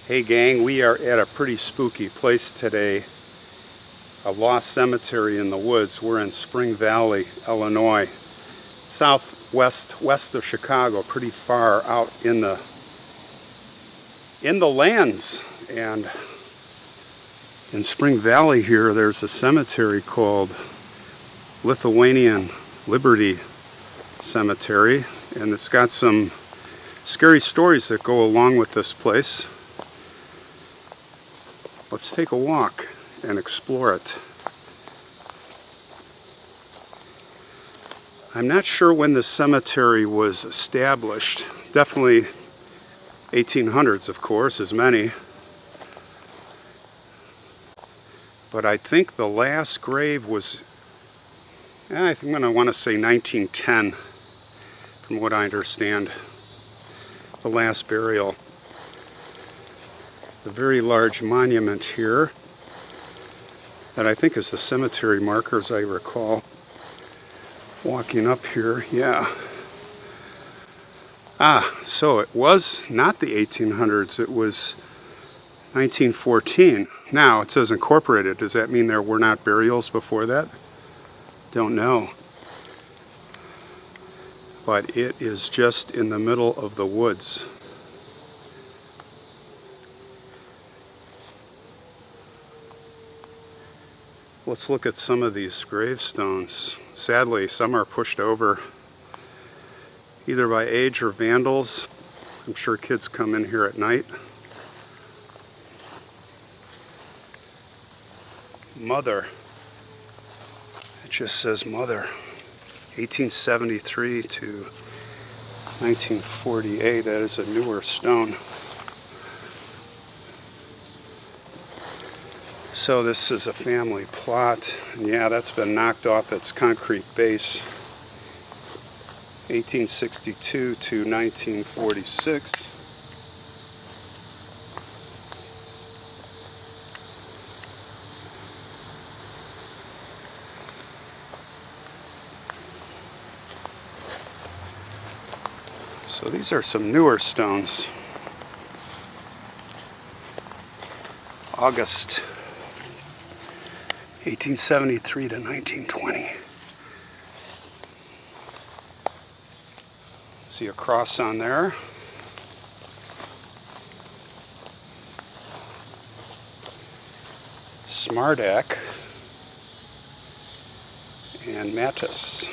Hey gang, we are at a pretty spooky place today, a lost cemetery in the woods. We're in Spring Valley, Illinois, west of Chicago, pretty far out in the lands. And in Spring Valley here, there's a cemetery called Lithuanian Liberty Cemetery, and it's got some scary stories that go along with this place. Let's take a walk and explore it. I'm not sure when the cemetery was established. Definitely 1800s, of course, as many. But I think the last grave was, I think I'm going to want to say 1910, from what I understand, the last burial. A very large monument here that I think is the cemetery marker, as I recall. Walking up here, yeah. So it was not the 1800s, it was 1914. Now it says incorporated. Does that mean there were not burials before that? Don't know. But it is just in the middle of the woods. Let's look at some of these gravestones. Sadly, some are pushed over either by age or vandals. I'm sure kids come in here at night. Mother. It just says Mother. 1873 to 1948. That is a newer stone. So this is a family plot, and yeah, that's been knocked off its concrete base. 1862 to 1946. So these are some newer stones. August 1873 to 1920. See a cross on there. Smardak and Mattis.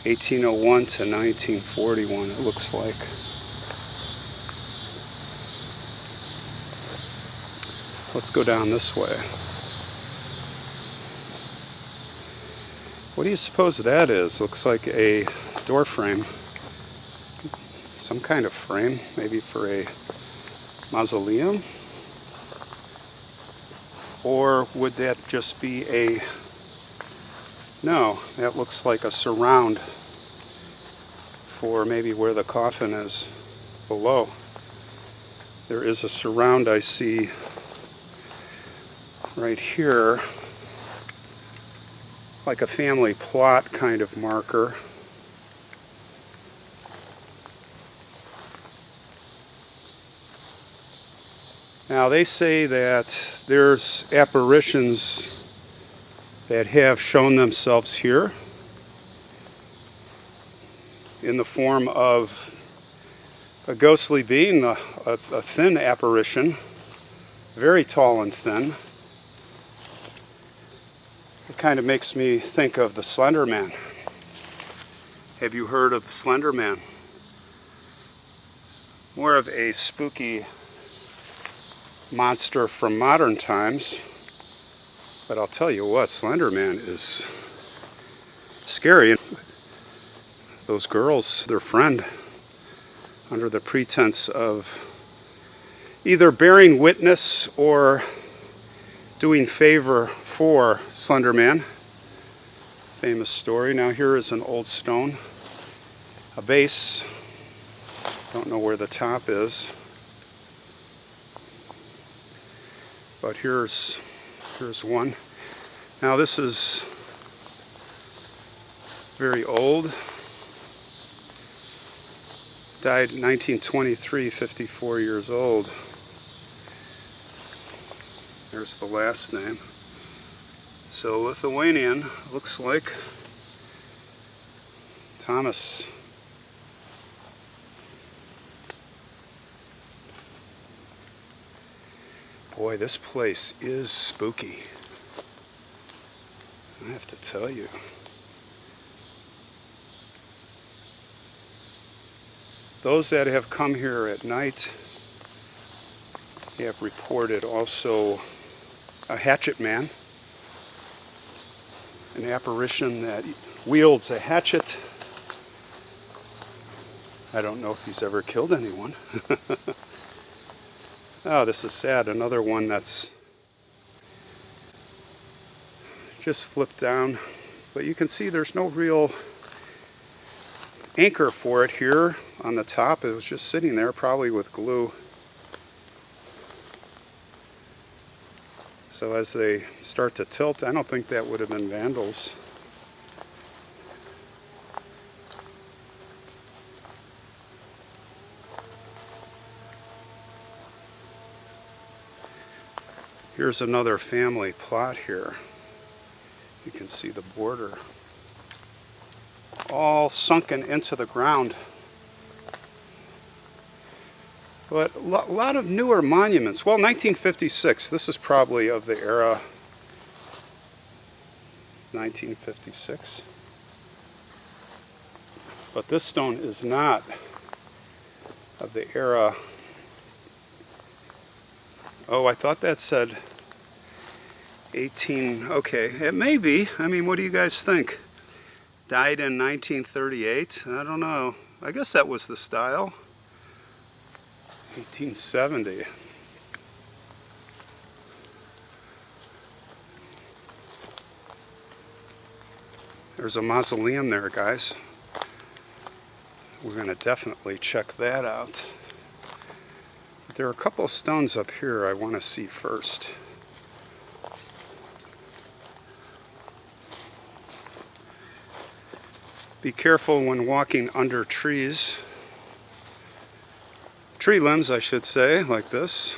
1801 to 1941, it looks like. Let's go down this way. What do you suppose that is? Looks like a door frame. Some kind of frame, maybe for a mausoleum? Or would that just be a... No, that looks like a surround for maybe where the coffin is below. There is a surround I see right here, like a family plot kind of marker. Now they say that there's apparitions that have shown themselves here in the form of a ghostly being, a thin apparition, very tall and thin. It kind of makes me think of the SLENDERMAN. Have you heard of SLENDERMAN? More of a spooky monster from modern times. But I'll tell you what, SLENDERMAN is scary. Those girls, their friend, under the pretense of either bearing witness or doing favor for SLENDERMAN. Famous story. Now here is an old stone, a base. Don't know where the top is, but here's one. Now this is very old. Died in 1923, 54 years old. There's the last name. So Lithuanian, looks like. Thomas. Boy, this place is spooky, I have to tell you. Those that have come here at night have reported also a hatchet man, an apparition that wields a hatchet. I don't know if he's ever killed anyone. Oh, this is sad. Another one that's just flipped down. But you can see there's no real anchor for it here on the top. It was just sitting there, probably with glue. So as they start to tilt, I don't think that would have been vandals. Here's another family plot here. You can see the border all sunken into the ground. But a lot of newer monuments. Well, 1956, this is probably of the era 1956. But this stone is not of the era. Oh, I thought that said 18, okay, it may be. I mean, what do you guys think? Died in 1938? I don't know. I guess that was the style. 1870. There's a mausoleum there, guys. We're going to definitely check that out. But there are a couple of stones up here I want to see first. Be careful when walking under trees. Tree limbs, I should say, like this.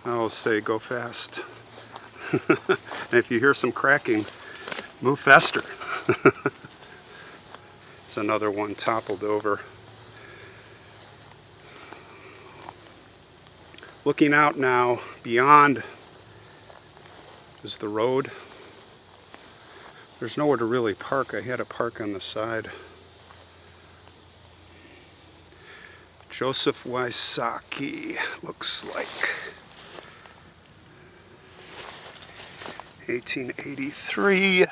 I will say go fast. And if you hear some cracking, move faster. It's another one toppled over. Looking out now, beyond is the road. There's nowhere to really park. I had to park on the side. Joseph Wysocki, looks like. 1883.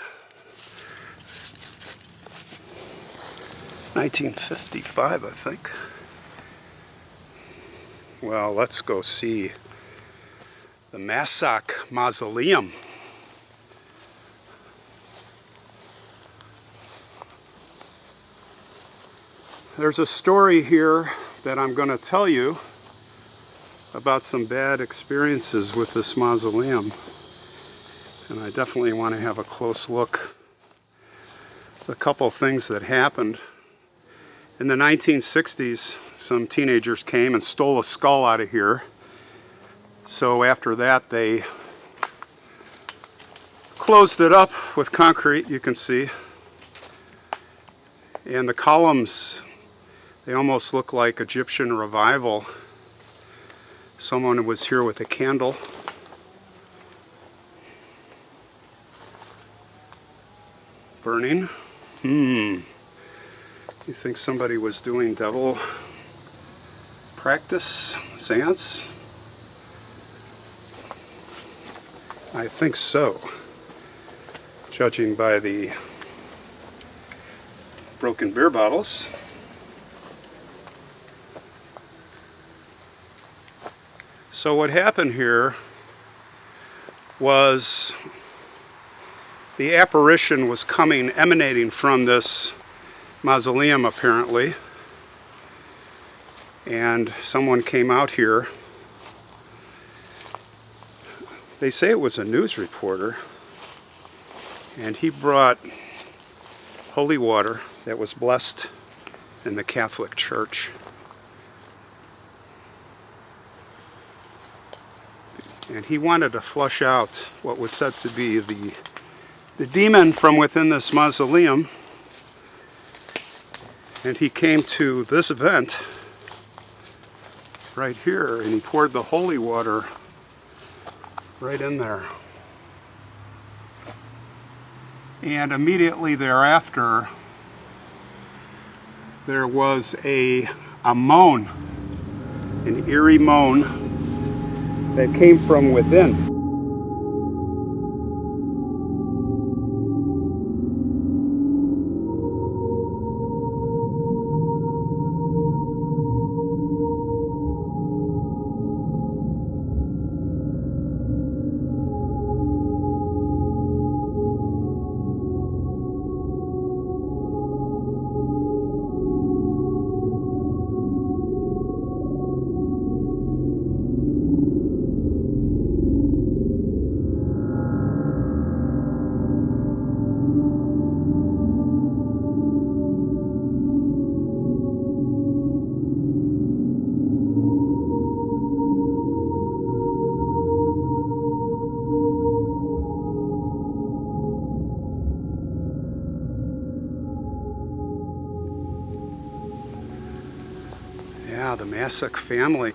1955, I think. Well, let's go see the Massock Mausoleum. There's a story here that I'm going to tell you about some bad experiences with this mausoleum. And I definitely want to have a close look. There's a couple things that happened. In the 1960s, some teenagers came and stole a skull out of here. So after that, they closed it up with concrete, you can see. And the columns, they almost look like Egyptian revival. Someone was here with a candle. Burning. You think somebody was doing devil practice, seance? I think so, judging by the broken beer bottles. So what happened here was the apparition was emanating from this mausoleum apparently, and someone came out here. They say it was a news reporter, and he brought holy water that was blessed in the Catholic Church. And he wanted to flush out what was said to be the demon from within this mausoleum. And he came to this vent right here, and he poured the holy water right in there. And immediately thereafter, there was a moan, an eerie moan that came from within. Yeah, the Masek family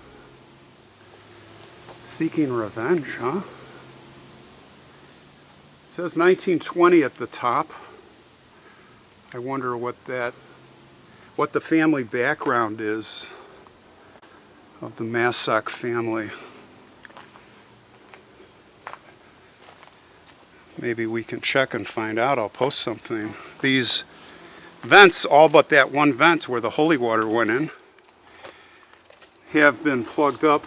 seeking revenge, huh? It says 1920 at the top. I wonder what the family background is of the Masek family. Maybe we can check and find out. I'll post something. These vents, all but that one vent where the holy water went in, have been plugged up.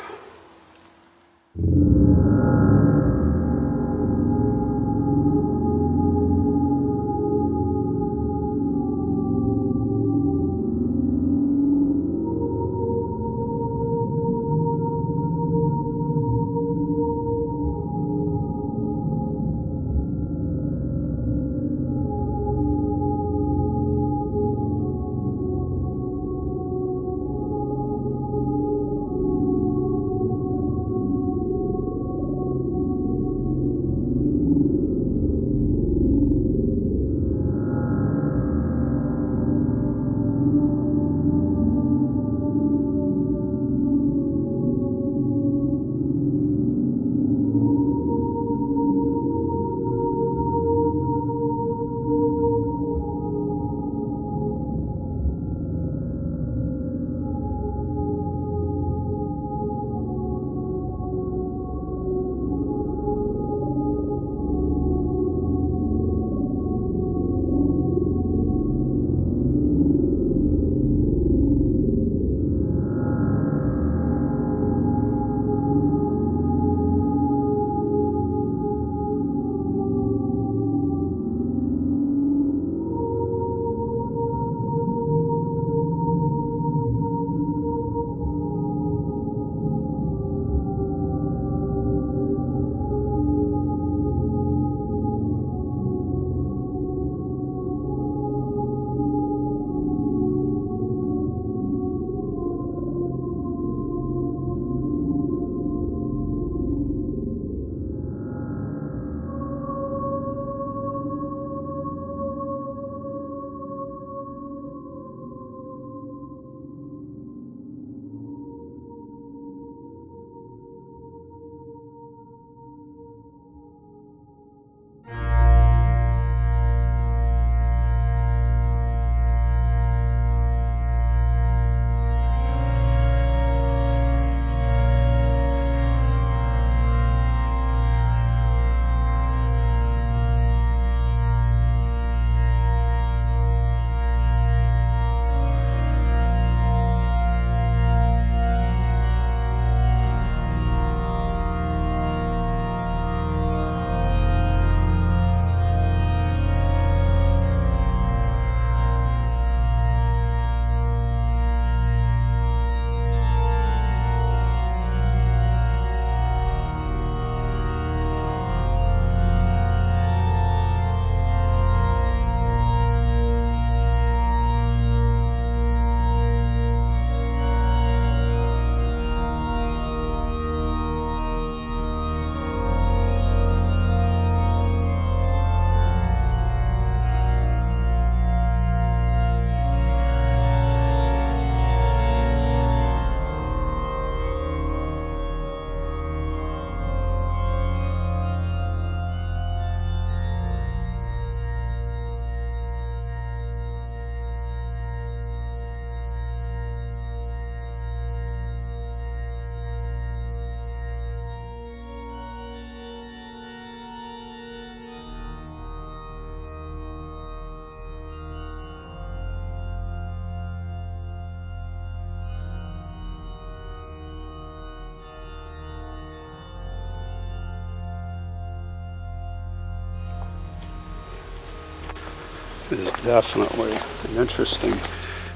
is definitely an interesting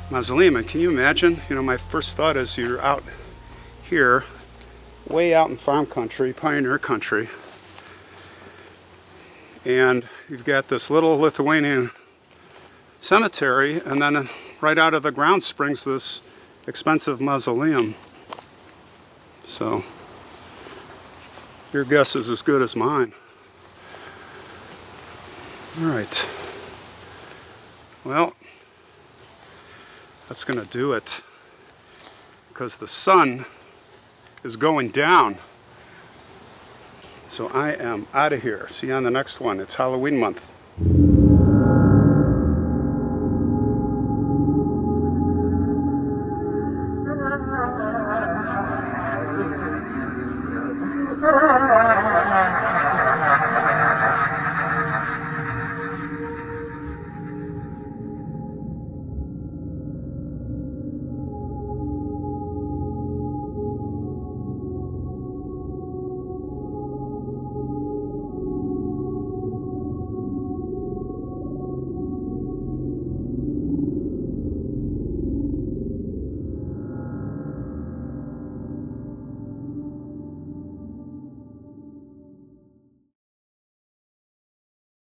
mausoleum. And can you imagine? You know, my first thought is you're out here, way out in farm country, pioneer country, and you've got this little Lithuanian cemetery, and then right out of the ground springs this expensive mausoleum. So your guess is as good as mine. All right. Well, that's going to do it, because the sun is going down. So I am out of here. See you on the next one. It's Halloween month.